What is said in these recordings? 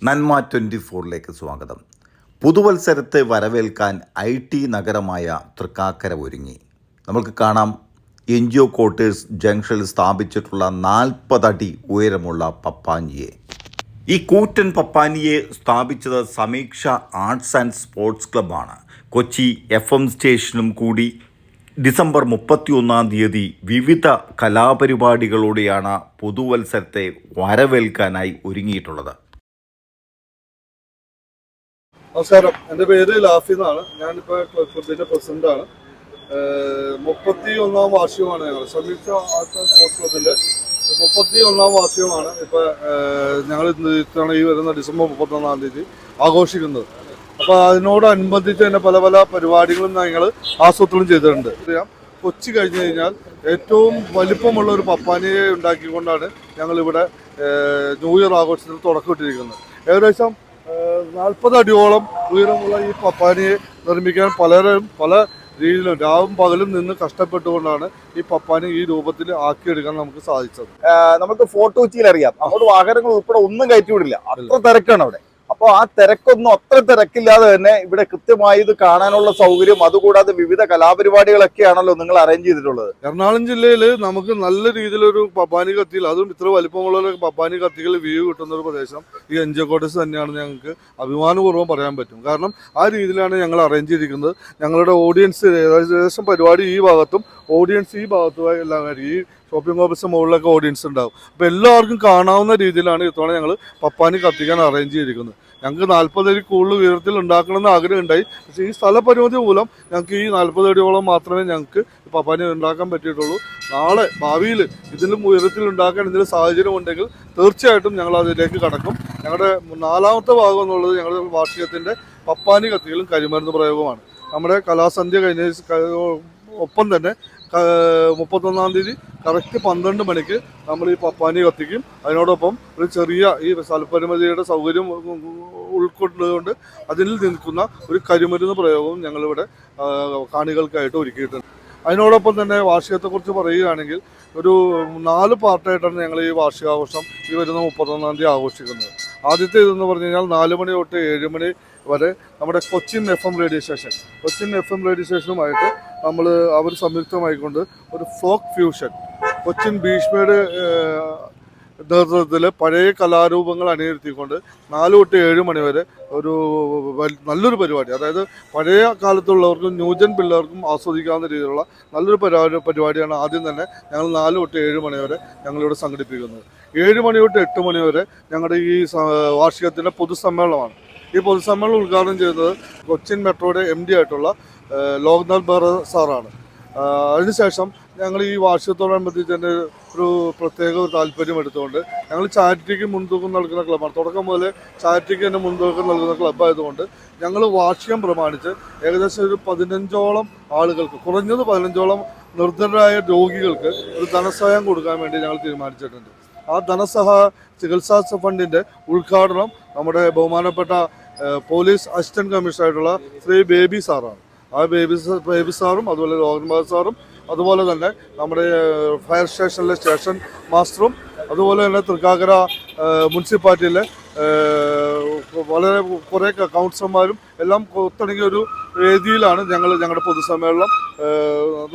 നന്മ 24ലേക്ക് സ്വാഗതം. പുതുവത്സരത്തെ വരവേൽക്കാൻ IT നഗരമായ തൃക്കാക്കര ഒരുങ്ങി. നമുക്ക് കാണാം NGO ക്വാർട്ടേഴ്സ് ജംഗ്ഷനിൽ സ്ഥാപിച്ചിട്ടുള്ള 40 അടി ഉയരമുള്ള പപ്പാനിയെ. ഈ കൂറ്റൻ പപ്പാനിയെ സ്ഥാപിച്ചത് സമീക്ഷ ആർട്സ് ആൻഡ് സ്പോർട്സ് ക്ലബ്ബാണ്. കൊച്ചി FM സ്റ്റേഷനും കൂടി ഡിസംബർ 31 വിവിധ കലാപരിപാടികളോടെയാണ് പുതുവത്സരത്തെ വരവേൽക്കാനായി ഒരുങ്ങിയിട്ടുള്ളത്. നമസ്കാരം, എൻ്റെ പേര് ലാഫി എന്നാണ്. ഞാനിപ്പോൾ ക്ലബിൻ്റെ പ്രസിഡൻ്റാണ്. 31 വാർഷികമാണ് ഞങ്ങൾ സംയുക്ത ആർട്സ് ആൻഡ് സ്പോർട്സ് ക്ലബിൻ്റെ 31 വാർഷികമാണ് ഇപ്പോൾ ഞങ്ങൾ ഇത്തവണ ഈ വരുന്ന ഡിസംബർ 31 ആഘോഷിക്കുന്നത്. അപ്പോൾ അതിനോടനുബന്ധിച്ച് തന്നെ പല പല പരിപാടികളും ഞങ്ങൾ ആസൂത്രണം ചെയ്തിട്ടുണ്ട്. കൊച്ചി കഴിഞ്ഞ് കഴിഞ്ഞാൽ ഏറ്റവും വലിപ്പമുള്ള ഒരു പപ്പാനിയെ ഉണ്ടാക്കിക്കൊണ്ടാണ് ഞങ്ങളിവിടെ ന്യൂ ഇയർ ആഘോഷത്തിന് തുടക്കമിട്ടിരിക്കുന്നത്. ഏകദേശം 40 അടിയോളം ഉയരമുള്ള ഈ പപ്പാനിയെ നിർമ്മിക്കാൻ പലരും പല രീതിയിലും രാവും പകലും നിന്ന് കഷ്ടപ്പെട്ടുകൊണ്ടാണ് ഈ പപ്പാനി ഈ രൂപത്തിൽ ആക്കിയെടുക്കാൻ നമുക്ക് സാധിച്ചത്. നമുക്ക് ഫോർട്ട് കൊച്ചിയിൽ അറിയാം, അങ്ങോട്ട് വാഹനങ്ങൾ ഉൾപ്പെടെ ഒന്നും കയറ്റി വിടില്ല, അത്ര തിരക്കാണ് അവിടെ. അപ്പോൾ ആ തിരക്കൊന്നും അത്ര തിരക്കില്ലാതെ തന്നെ ഇവിടെ കൃത്യമായി ഇത് കാണാനുള്ള സൗകര്യം, അതുകൂടാതെ വിവിധ കലാപരിപാടികളൊക്കെയാണല്ലോ നിങ്ങൾ അറേഞ്ച് ചെയ്തിട്ടുള്ളത്. എറണാകുളം ജില്ലയിൽ നമുക്ക് നല്ല രീതിയിലൊരു പപ്പാനി കത്തിയിൽ, അതും ഇത്ര വലിപ്പമുള്ള പപ്പാനി കത്തികൾ വ്യൂ കിട്ടുന്ന ഒരു പ്രദേശം ഈ NGO ക്വാർട്ടേഴ്സ് തന്നെയാണ്. ഞങ്ങൾക്ക് അഭിമാനപൂർവ്വം പറയാൻ പറ്റും. കാരണം ആ രീതിയിലാണ് ഞങ്ങൾ അറേഞ്ച് ചെയ്തിരിക്കുന്നത്. ഞങ്ങളുടെ ഓഡിയൻസ് ഏകദേശം പരിപാടി ഈ ഭാഗത്തും ഓഡിയൻസ് ഈ ഭാഗത്തുമായി എല്ലാം ഈ ഷോപ്പിംഗ് കോംപ്ലക്സ് മുകളിലൊക്കെ ഓഡിയൻസ് ഉണ്ടാവും. അപ്പോൾ എല്ലാവർക്കും കാണാവുന്ന രീതിയിലാണ് ഇത്തവണ ഞങ്ങൾ പപ്പാനി കത്തിക്കാൻ അറേഞ്ച് ചെയ്തിരിക്കുന്നത്. ഞങ്ങൾക്ക് 40 അടി കൂടുതൽ ഉയരത്തിൽ ഉണ്ടാക്കണമെന്ന് ആഗ്രഹം ഉണ്ടായി. പക്ഷേ ഈ സ്ഥലപരിമിതി മൂലം ഞങ്ങൾക്ക് ഈ 40 അടിയോളം മാത്രമേ ഞങ്ങൾക്ക് പപ്പാനി ഉണ്ടാക്കാൻ പറ്റിയിട്ടുള്ളൂ. നാളെ ഭാവിയിൽ ഇതിലും ഉയരത്തിൽ ഉണ്ടാക്കാൻ എന്തെങ്കിലും സാഹചര്യം ഉണ്ടെങ്കിൽ തീർച്ചയായിട്ടും ഞങ്ങൾ അതിലേക്ക് കടക്കും. ഞങ്ങളുടെ 4ാമത്തെ ഭാഗം എന്നുള്ളത് ഞങ്ങളുടെ വാർഷികത്തിൻ്റെ പപ്പാനി കത്തികളും കരിമരുന്ന് പ്രയോഗമാണ്. നമ്മുടെ കലാസന്ധ്യ കഴിഞ്ഞ ഒപ്പം തന്നെ 31 കറക്റ്റ് 12 മണിക്ക് നമ്മൾ ഈ പപ്പാനി കത്തിക്കും. അതിനോടൊപ്പം ഒരു ചെറിയ ഈ സ്ഥലപരിമിതിയുടെ സൗകര്യം ഉൾക്കൊണ്ടുകൊണ്ട് അതിൽ നിൽക്കുന്ന ഒരു കരിമരുന്ന് പ്രയോഗവും ഞങ്ങളിവിടെ കാണികൾക്കായിട്ട് ഒരുക്കിയിട്ടുണ്ട്. അതിനോടൊപ്പം തന്നെ വാർഷികത്തെക്കുറിച്ച് പറയുകയാണെങ്കിൽ ഒരു 4 പാർട്ടായിട്ടാണ് ഞങ്ങൾ ഈ വാർഷികാഘോഷം ഈ വരുന്ന 31 ആഘോഷിക്കുന്നത്. ആദ്യത്തെ ഇതെന്ന് പറഞ്ഞു കഴിഞ്ഞാൽ 4 മണി തൊട്ട് 7 മണി വരെ നമ്മുടെ കൊച്ചിൻ FM റേഡിയോ സ്റ്റേഷനുമായിട്ട് അവർ സംയുക്തമായിക്കൊണ്ട് ഒരു ഫോക്ക് ഫ്യൂഷൻ കൊച്ചിൻ ഭീഷ്മയുടെ നേതൃത്വത്തിൽ പഴയ കലാരൂപങ്ങൾ അണിനിരത്തിക്കൊണ്ട് 4 തൊട്ട് 7 മണി വരെ ഒരു നല്ലൊരു പരിപാടി, അതായത് പഴയ കാലത്തുള്ളവർക്കും ന്യൂജൻ പിള്ളേർക്കും ആസ്വദിക്കാവുന്ന രീതിയിലുള്ള നല്ലൊരു പരിപാടിയാണ് ആദ്യം തന്നെ ഞങ്ങൾ 4 തൊട്ട് 7 മണി വരെ ഞങ്ങളിവിടെ സംഘടിപ്പിക്കുന്നത്. 7 മണി തൊട്ട് 8 മണി വരെ ഞങ്ങളുടെ ഈ വാർഷികത്തിൻ്റെ പൊതുസമ്മേളനമാണ്. ഈ പൊതുസമ്മേളനം ഉദ്ഘാടനം ചെയ്തത് കൊച്ചിൻ മെട്രോയുടെ MD ആയിട്ടുള്ള ലോക്നാഥ് ബെഹ്റ സാറാണ്. അതിനുശേഷം ഞങ്ങൾ ഈ വാർഷികത്തോടനുബന്ധിച്ച് തന്നെ ഒരു പ്രത്യേക താല്പര്യം എടുത്തുകൊണ്ട് ഞങ്ങൾ ചാരിറ്റിക്ക് മുൻതൂക്കം നൽകുന്ന ക്ലബ്ബാണ്. തുടക്കം മുതൽ ചാരിറ്റിക്ക് തന്നെ മുൻതൂക്കം നൽകുന്ന ക്ലബ്ബായതുകൊണ്ട് ഞങ്ങൾ വാർഷികം പ്രമാണിച്ച് ഏകദേശം ഒരു 15ഓളം ആളുകൾക്ക്, കുറഞ്ഞത് 15ഓളം നിർധനരായ രോഗികൾക്ക് ഒരു ധനസഹായം കൊടുക്കാൻ വേണ്ടി ഞങ്ങൾ തീരുമാനിച്ചിട്ടുണ്ട്. ആ ധനസഹായ ചികിത്സാ ഫണ്ടിൻ്റെ ഉദ്ഘാടനം നമ്മുടെ ബഹുമാനപ്പെട്ട പോലീസ് അസിസ്റ്റന്റ് കമ്മീഷണറായിട്ടുള്ള ശ്രീ ബേബി സാറാണ്. ആ ബേബി സാറും അതുപോലെ ലോകനാഥ് സാറും അതുപോലെ തന്നെ നമ്മുടെ ഫയർ സ്റ്റേഷനിലെ സ്റ്റേഷൻ മാസ്റ്ററും അതുപോലെ തന്നെ തൃക്കാക്കര മുനിസിപ്പാലിറ്റിയിലെ വളരെ കുറേ കൗൺസിലർമാരും എല്ലാം ഒത്തിണങ്ങിയ ഒരു വേദിയിലാണ് ഞങ്ങളുടെ പൊതുസമ്മേളനം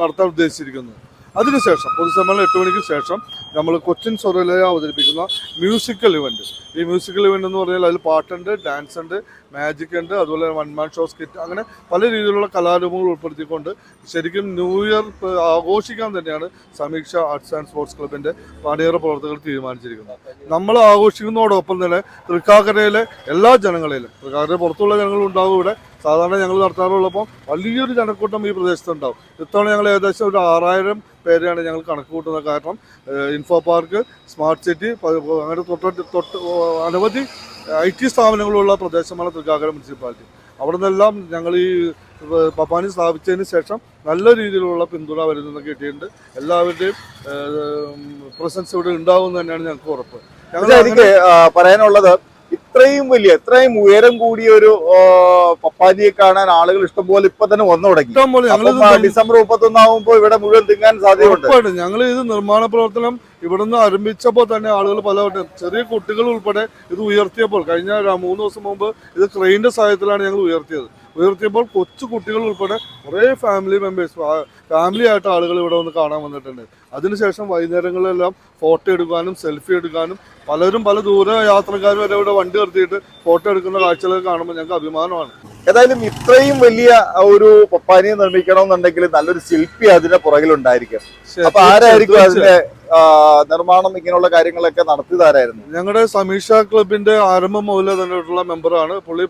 നടത്താൻ ഉദ്ദേശിച്ചിരിക്കുന്നത്. അതിനുശേഷം പൊതുസമ്മേളനം 8 മണിക്ക് ശേഷം നമ്മൾ കൊച്ചിൻ സൊറയിലെ അവതരിപ്പിക്കുന്ന മ്യൂസിക്കൽ ഇവൻറ്റ്. ഈ മ്യൂസിക്കൽ ഇവൻ്റ് എന്ന് പറഞ്ഞാൽ അതിൽ പാട്ടുണ്ട്, ഡാൻസ് ഉണ്ട്, മാജിക് ഉണ്ട്, അതുപോലെ 1 മാൻ ഷോ, സ്കിറ്റ്, അങ്ങനെ പല രീതിയിലുള്ള കലാരൂപങ്ങൾ ഉൾപ്പെടുത്തിക്കൊണ്ട് ശരിക്കും ന്യൂ ഇയർ ആഘോഷിക്കാൻ തന്നെയാണ് സമീക്ഷ ആർട്സ് ആൻഡ് സ്പോർട്സ് ക്ലബിൻ്റെ പാണിയേറ പ്രവർത്തകർ തീരുമാനിച്ചിരിക്കുന്നത്. നമ്മൾ ആഘോഷിക്കുന്നതോടൊപ്പം തന്നെ തൃക്കാക്കരയിലെ എല്ലാ ജനങ്ങളിലും, തൃക്കാക്കര പുറത്തുള്ള ജനങ്ങളും ഉണ്ടാകും ഇവിടെ. സാധാരണ ഞങ്ങൾ നടത്താറുള്ളപ്പോൾ വലിയൊരു ജനക്കൂട്ടം ഈ പ്രദേശത്തുണ്ടാവും. ഇത്തവണ ഞങ്ങൾ ഏകദേശം ഒരു 6000 പേരെയാണ് ഞങ്ങൾ കണക്ക് കൂട്ടുന്നത്. കാരണം ഇൻഫോ പാർക്ക്, സ്മാർട്ട് സിറ്റി, അങ്ങനെ തൊട്ട് അനവധി IT സ്ഥാപനങ്ങളുള്ള പ്രദേശമാണ് തൃക്കാക്കര മുനിസിപ്പാലിറ്റി. അവിടെ നിന്നെല്ലാം ഞങ്ങൾ ഈ പപ്പാനി സ്ഥാപിച്ചതിന് ശേഷം നല്ല രീതിയിലുള്ള പിന്തുണ വരുന്നതൊക്കെ കിട്ടിയിട്ടുണ്ട്. എല്ലാവരുടെയും പ്രസൻസ് ഇവിടെ ഉണ്ടാകുമെന്ന് തന്നെയാണ് ഞങ്ങൾക്ക് ഉറപ്പ്. എനിക്ക് പറയാനുള്ളത്, ഇത്രയും ഉയരം കൂടിയ ഒരു പപ്പാനിയെ കാണാൻ ആളുകൾ ഇഷ്ടംപോലെ ഇപ്പൊ തന്നെ വന്നു തുടങ്ങി. ഡിസംബർ 31 ആകുമ്പോൾ ഇവിടെ മുഴുവൻ തിങ്ങാൻ സാധ്യതയുണ്ട്. ഞങ്ങൾ ഇത് നിർമ്മാണ പ്രവർത്തനം ഇവിടുന്ന് ആരംഭിച്ചപ്പോൾ തന്നെ ആളുകൾ പലവട്ടം ചെറിയ കുട്ടികൾ ഉൾപ്പെടെ ഇത് ഉയർത്തിയപ്പോൾ കഴിഞ്ഞ 3 ദിവസം മുമ്പ് ഇത് ക്രെയിൻ്റെ സഹായത്തിലാണ് ഞങ്ങൾ ഉയർത്തിയപ്പോൾ കൊച്ചു കുട്ടികൾ ഉൾപ്പെടെ കുറേ ഫാമിലി മെമ്പേഴ്സ് ഫാമിലി ആയിട്ട് ആളുകൾ ഇവിടെ വന്ന് കാണാൻ വന്നിട്ടുണ്ട്. അതിനുശേഷം വൈകുന്നേരങ്ങളിലെല്ലാം ഫോട്ടോ എടുക്കാനും സെൽഫി എടുക്കാനും പലരും പല ദൂര യാത്രക്കാരും വരെ ഇവിടെ വണ്ടി നിർത്തിയിട്ട് ഫോട്ടോ എടുക്കുന്ന കാഴ്ചകളൊക്കെ കാണുമ്പോൾ ഞങ്ങൾക്ക് അഭിമാനമാണ്. ഏതായാലും ഇത്രയും വലിയ ഒരു പപ്പാനിയെ നിർമ്മിക്കണമെന്നുണ്ടെങ്കിൽ നല്ലൊരു ശില്പി അതിന്റെ പുറകിലുണ്ടായിരിക്കും. അപ്പൊ ആരായിരിക്കും അതിന്റെ നിർമ്മാണം ഇങ്ങനെയുള്ള കാര്യങ്ങളൊക്കെ നടത്തിയതാരായിരുന്നു? ഞങ്ങളുടെ സമീക്ഷ ക്ലബിന്റെ ആരംഭം മുതലേ തന്നെയുള്ള മെമ്പറാണ് പുള്ളി.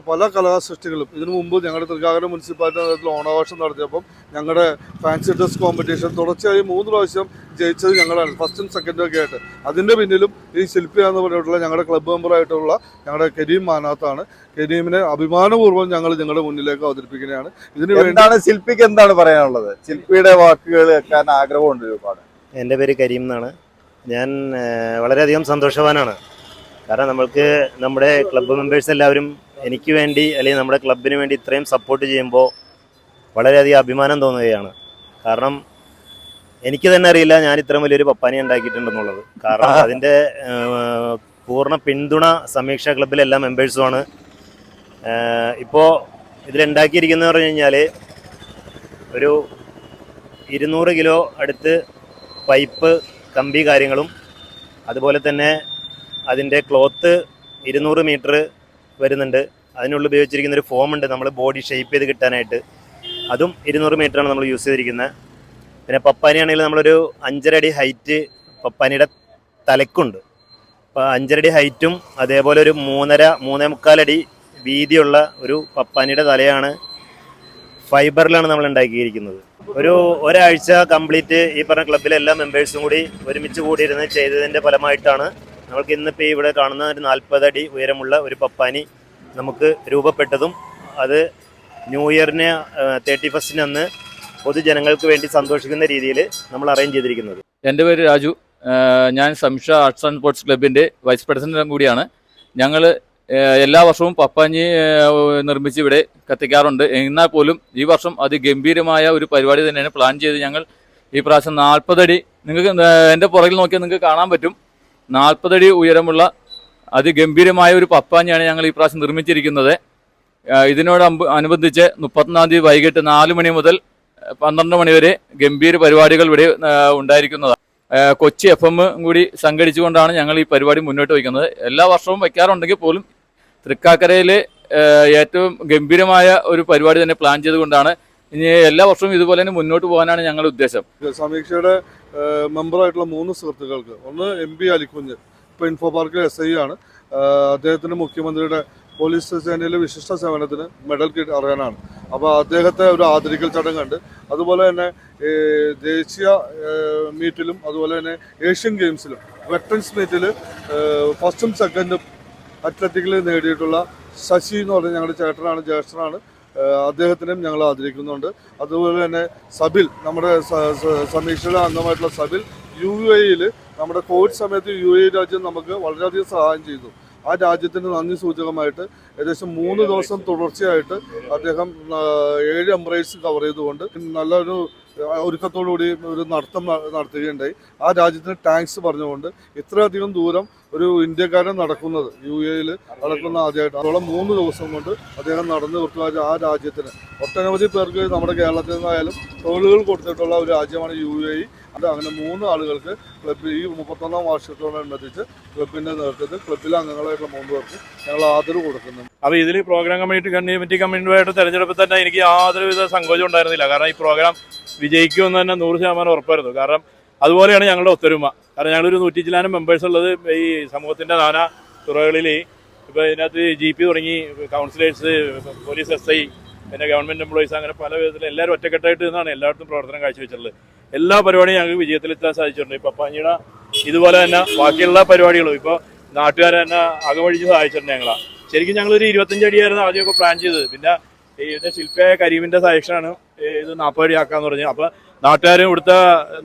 പല കലാസൃഷ്ടികളും ഇതിനു മുമ്പ് ഞങ്ങളുടെ തൃക്കാക്കര മുനിസിപ്പാലിറ്റി നേതൃത്വത്തിൽ ഓണാഘോഷം നടത്തിയപ്പം ഞങ്ങളുടെ ഫാൻസി ഡ്രസ് കോമ്പറ്റീഷൻ തുടർച്ചയായി 3 പ്രാവശ്യം ജയിച്ചത് ഞങ്ങളാണ്, ഫസ്റ്റും സെക്കൻഡും ഒക്കെ ആയിട്ട്. അതിന്റെ പിന്നിലും ഈ ശില്പിയാന്ന് പറഞ്ഞിട്ടുള്ള ഞങ്ങളുടെ ക്ലബ് മെമ്പറായിട്ടുള്ള ഞങ്ങളുടെ കരീം മാനാത്താണ്. കരീമിനെ അഭിമാനപൂർവ്വം ഞങ്ങൾ നിങ്ങളുടെ മുന്നിലേക്ക് അവതരിപ്പിക്കുന്നതാണ്. ഇതിന് എന്താണ് ശില്പിക്ക് എന്താണ് പറയാനുള്ളത്? ശില്പിയുടെ വാക്കുകൾ കേൾക്കാൻ ആഗ്രഹമുണ്ട് ഒരുപാട്. എൻ്റെ പേര് കരീം എന്നാണ്. ഞാൻ വളരെയധികം സന്തോഷവാനാണ്. കാരണം നമ്മൾക്ക് നമ്മുടെ ക്ലബ്ബ് മെമ്പേഴ്സ് എല്ലാവരും എനിക്ക് വേണ്ടി അല്ലെങ്കിൽ നമ്മുടെ ക്ലബിന് വേണ്ടി ഇത്രയും സപ്പോർട്ട് ചെയ്യുമ്പോൾ വളരെയധികം അഭിമാനം തോന്നുകയാണ്. കാരണം എനിക്ക് തന്നെ അറിയില്ല ഞാൻ ഇത്രയും വലിയൊരു പപ്പാനി ഉണ്ടാക്കിയിട്ടുണ്ടെന്നുള്ളത്. കാരണം അതിൻ്റെ പൂർണ്ണ പിന്തുണ സമീക്ഷ ക്ലബിലെ എല്ലാ മെമ്പേഴ്സുമാണ്. ഇപ്പോൾ ഇതിലുണ്ടാക്കിയിരിക്കുന്നത് പറഞ്ഞു കഴിഞ്ഞാൽ ഒരു 200 കിലോ അടുത്ത് പൈപ്പ് കമ്പി കാര്യങ്ങളും അതുപോലെ തന്നെ അതിൻ്റെ ക്ലോത്ത് 200 മീറ്റർ വരുന്നുണ്ട്. അതിനുള്ളിൽ ഉപയോഗിച്ചിരിക്കുന്നൊരു ഫോമുണ്ട് നമ്മൾ ബോഡി ഷേപ്പ് ചെയ്ത് കിട്ടാനായിട്ട്, അതും 200 മീറ്ററാണ് നമ്മൾ യൂസ് ചെയ്തിരിക്കുന്നത്. പിന്നെ പപ്പാനി ആണെങ്കിൽ നമ്മളൊരു 5.5 അടി ഹൈറ്റ് പപ്പാനിയുടെ തലക്കുണ്ട്. അപ്പോൾ 5.5 അടി ഹൈറ്റും അതേപോലെ ഒരു 3.5 അടി വീതിയുള്ള ഒരു പപ്പാനിയുടെ തലയാണ് ഫൈബറിലാണ് നമ്മൾ ഉണ്ടാക്കിയിരിക്കുന്നത്. ഒരാഴ്ച കംപ്ലീറ്റ് ഈ പറഞ്ഞ ക്ലബിലെ എല്ലാ മെമ്പേഴ്സും കൂടി ഒരുമിച്ച് കൂടിയിരുന്ന് ചെയ്തതിൻ്റെ ഫലമായിട്ടാണ് നമ്മൾക്ക് ഇന്നിപ്പോൾ ഇവിടെ കാണുന്ന ഒരു 40 അടി ഉയരമുള്ള ഒരു പപ്പാനി നമുക്ക് രൂപപ്പെട്ടതും അത് ന്യൂ ഇയറിന് 31 അന്ന് പൊതുജനങ്ങൾക്ക് വേണ്ടി സന്തോഷിക്കുന്ന രീതിയിൽ നമ്മൾ അറേഞ്ച് ചെയ്തിരിക്കുന്നത്. എൻ്റെ പേര് രാജു. ഞാൻ സംഷ ആർട്സ് ആൻഡ് സ്പോർട്സ് ക്ലബിൻ്റെ വൈസ് പ്രസിഡന്റും കൂടിയാണ്. ഞങ്ങൾ എല്ലാ വർഷവും പപ്പാഞ്ഞി നിർമ്മിച്ച് ഇവിടെ കത്തിക്കാറുണ്ട്. എന്നാൽ പോലും ഈ വർഷം അതിഗംഭീരമായ ഒരു പരിപാടി തന്നെയാണ് പ്ലാൻ ചെയ്ത് ഞങ്ങൾ ഈ പ്രാവശ്യം 40 അടി, നിങ്ങൾക്ക് എൻ്റെ പുറകിൽ നോക്കിയാൽ നിങ്ങൾക്ക് കാണാൻ പറ്റും, 40 അടി ഉയരമുള്ള അതിഗംഭീരമായ ഒരു പപ്പാഞ്ഞിയാണ് ഞങ്ങൾ ഈ പ്രാവശ്യം നിർമ്മിച്ചിരിക്കുന്നത്. അനുബന്ധിച്ച് 31-ാം തീയതി വൈകിട്ട് 4 മണി മുതൽ 12 മണി വരെ ഗംഭീര പരിപാടികൾ ഇവിടെ ഉണ്ടായിരിക്കുന്നതാണ്. കൊച്ചി FM കൂടി സംഘടിച്ചുകൊണ്ടാണ് ഞങ്ങൾ ഈ പരിപാടി മുന്നോട്ട് വയ്ക്കുന്നത്. എല്ലാ വർഷവും വയ്ക്കാറുണ്ടെങ്കിൽ പോലും തൃക്കാക്കരയിലെ ഏറ്റവും ഗംഭീരമായ ഒരു പരിപാടി തന്നെ പ്ലാൻ ചെയ്തുകൊണ്ടാണ് ഇനി എല്ലാ വർഷവും ഇതുപോലെ തന്നെ മുന്നോട്ട് പോകാനാണ് ഞങ്ങളുടെ ഉദ്ദേശം. സമീക്ഷയുടെ മെമ്പറായിട്ടുള്ള 3 സുഹൃത്തുക്കൾക്ക്, ഒന്ന് MP അലിക്കുഞ്ഞ്, ഇപ്പോൾ ഇൻഫോ പാർക്കിലെ SI ആണ്. അദ്ദേഹത്തിന് മുഖ്യമന്ത്രിയുടെ പോലീസ് സേനയിലെ വിശിഷ്ട സേവനത്തിന് മെഡൽ അറിയാനാണ്. അപ്പോൾ അദ്ദേഹത്തെ ഒരു ആദരിക്കൽ ചടങ്ങുണ്ട്. അതുപോലെ തന്നെ ദേശീയ മീറ്റിലും അതുപോലെ തന്നെ ഏഷ്യൻ ഗെയിംസിലും വെറ്ററൻസ് മീറ്റിൽ ഫസ്റ്റും സെക്കൻഡും അത്ലറ്റിക്കിൽ നേടിയിട്ടുള്ള ശശി എന്ന് പറഞ്ഞ ഞങ്ങളുടെ ചേട്ടനാണ്, ജ്യേഷ്ഠനാണ്. അദ്ദേഹത്തിനും ഞങ്ങൾ ആദരിക്കുന്നുണ്ട്. അതുപോലെ തന്നെ സബിൽ, നമ്മുടെ സമീക്ഷയുടെ അംഗമായിട്ടുള്ള സബിൽ UAE നമ്മുടെ കോവിഡ് സമയത്ത് UAE രാജ്യം നമുക്ക് വളരെയധികം സഹായം ചെയ്തു. ആ രാജ്യത്തിന് നന്ദി സൂചകമായിട്ട് ഏകദേശം 3 ദിവസം തുടർച്ചയായിട്ട് അദ്ദേഹം 7 എമിറേറ്റ്സ് കവർ ചെയ്തുകൊണ്ട് നല്ലൊരു ഒരുക്കത്തോടുകൂടി ഒരു നടത്തുകയുണ്ടായി. ആ രാജ്യത്തിന് താങ്ക്സ് പറഞ്ഞുകൊണ്ട് ഇത്രയധികം ദൂരം ഒരു ഇന്ത്യക്കാരൻ നടക്കുന്നത് UAE നടക്കുന്ന ആദ്യമായിട്ട് അതോളം 3 ദിവസം കൊണ്ട് അദ്ദേഹം നടന്നു തീർക്കുക. ആ രാജ്യത്തിന് ഒട്ടനവധി പേർക്ക് നമ്മുടെ കേരളത്തിൽ നിന്നായാലും തൊഴിലുകൾ കൊടുത്തിട്ടുള്ള ഒരു രാജ്യമാണ് UAE. അത് അങ്ങനെ 3 ആളുകൾക്ക് ക്ലബ് ഈ 31-ാം വാർഷികത്തോടനുബന്ധിച്ച് ക്ലബിൻ്റെ നേതൃത്വത്തിൽ ക്ലബിലെ അംഗങ്ങളായിട്ടുള്ള 3 പേർക്ക് ഞങ്ങൾ ആദരവ് കൊടുക്കുന്നു. അപ്പോൾ ഇതിൽ പ്രോഗ്രാം കമ്മിറ്റി കമ്മിറ്റിയുമായിട്ട് തെരഞ്ഞെടുപ്പിൽ തന്നെ എനിക്ക് യാതൊരുവിധ സങ്കോചം ഉണ്ടായിരുന്നില്ല. കാരണം ഈ പ്രോഗ്രാം വിജയിക്കുമെന്ന് തന്നെ 100% ഉറപ്പായിരുന്നു. കാരണം അതുപോലെയാണ് ഞങ്ങളുടെ ഒത്തൊരുമ. കാരണം ഞങ്ങളൊരു 100 ചില്ലാനം മെമ്പേഴ്സ് ഉള്ളത് ഈ സമൂഹത്തിൻ്റെ നാനാ തുറകളിൽ. ഇപ്പോൾ ഇതിനകത്ത് GP തുടങ്ങി കൗൺസിലേഴ്സ്, പോലീസ് SI, പിന്നെ ഗവൺമെൻറ് എംപ്ലോയീസ്, അങ്ങനെ പല വിധത്തിൽ എല്ലാവരും ഒറ്റക്കെട്ടായിട്ട് നിന്നാണ് എല്ലായിടത്തും പ്രവർത്തനം കാഴ്ചവെച്ചിട്ടുള്ളത്. എല്ലാ പരിപാടിയും ഞങ്ങൾക്ക് വിജയത്തിലെത്താൻ സാധിച്ചിട്ടുണ്ട്. ഇപ്പോൾ പപ്പാഞ്ഞിയുടെ ഇതുപോലെ തന്നെ ബാക്കിയുള്ള പരിപാടികളും ഇപ്പോൾ നാട്ടുകാരെ തന്നെ അകമഴിച്ച് സഹായിച്ചിട്ടുണ്ട്. ഞങ്ങളാണ് ശരിക്കും ഞങ്ങളൊരു 25 അടിയായിരുന്നു ആദ്യമൊക്കെ പ്ലാൻ ചെയ്തത്. പിന്നെ ഇതിൻ്റെ ശില്പിയായ കരീമിൻ്റെ സജഷനാണ് ഇത് 40 അടി ആക്കാന്ന് പറഞ്ഞത്. അപ്പോൾ നാട്ടുകാരും ഇവിടുത്തെ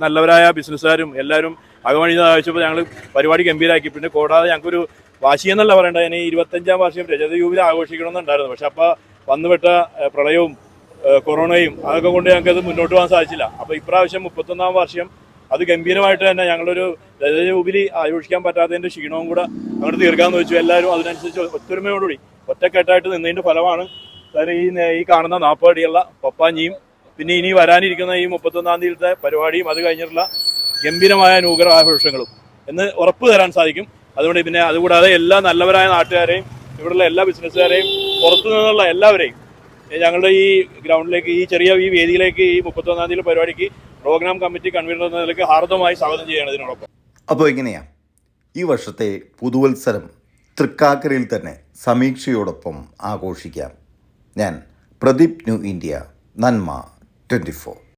നല്ലവരായ ബിസിനസ്സുകാരും എല്ലാവരും അകമഴിച്ച് സഹായിച്ചപ്പോൾ ഞങ്ങൾ പരിപാടി ഗംഭീരമാക്കി. പിന്നെ കൂടാതെ ഞങ്ങൾക്കൊരു വാശിയെന്നല്ല പറയേണ്ടത്, ഇനി 25-ാം വാർഷികം രജത ജൂബിലി ആഘോഷിക്കണമെന്നുണ്ടായിരുന്നു. പക്ഷെ അപ്പോൾ വന്നുപെട്ട പ്രളയവും കൊറോണയും അതൊക്കെ കൊണ്ട് ഞങ്ങൾക്കത് മുന്നോട്ട് പോകാൻ സാധിച്ചില്ല. അപ്പോൾ ഇപ്രാവശ്യം 31-ാം വാർഷികം അത് ഗംഭീരമായിട്ട് തന്നെ ഞങ്ങളൊരു രജതജൂബിലി ആഘോഷിക്കാൻ പറ്റാത്തതിൻ്റെ ക്ഷീണവും കൂടെ അങ്ങോട്ട് തീർക്കാമെന്ന് വെച്ചു. എല്ലാവരും അതിനനുസരിച്ച് ഒത്തൊരുമയോടുകൂടി ഒറ്റക്കെട്ടായിട്ട് നിന്നതിൻ്റെ ഫലമാണ് ഈ കാണുന്ന 40 അടിയുള്ള പപ്പാഞ്ഞിയും പിന്നെ ഇനി വരാനിരിക്കുന്ന ഈ 31-ാം തീയതിയിലത്തെ പരിപാടിയും അത് കഴിഞ്ഞിട്ടുള്ള ഗംഭീരമായ നൂകർ ആഘോഷങ്ങളും എന്ന് ഉറപ്പ് തരാൻ സാധിക്കും. അതുകൊണ്ട് പിന്നെ അതുകൂടാതെ എല്ലാ നല്ലവരായ നാട്ടുകാരെയും ഇവിടെയുള്ള എല്ലാ ബിസിനസ്സുകാരെയും പുറത്തു നിന്നുള്ള എല്ലാവരെയും ഞങ്ങളുടെ ഈ ഗ്രൗണ്ടിലേക്ക് ഈ വേദിയിലേക്ക് ഈ 31-ാം തീയതി പരിപാടിക്ക് പ്രോഗ്രാം കമ്മിറ്റി കൺവീനർ എന്ന നിലയ്ക്ക് ഹാർദമായി സ്വാഗതം ചെയ്യണം ഇതിനോടൊപ്പം. അപ്പോൾ എങ്ങനെയാ ഈ വർഷത്തെ പുതുവത്സരം തൃക്കാക്കരയിൽ തന്നെ സമീക്ഷയോടൊപ്പം ആഘോഷിക്കാം. ഞാൻ പ്രദീപ്, ന്യൂ ഇന്ത്യ, നന്മ 24.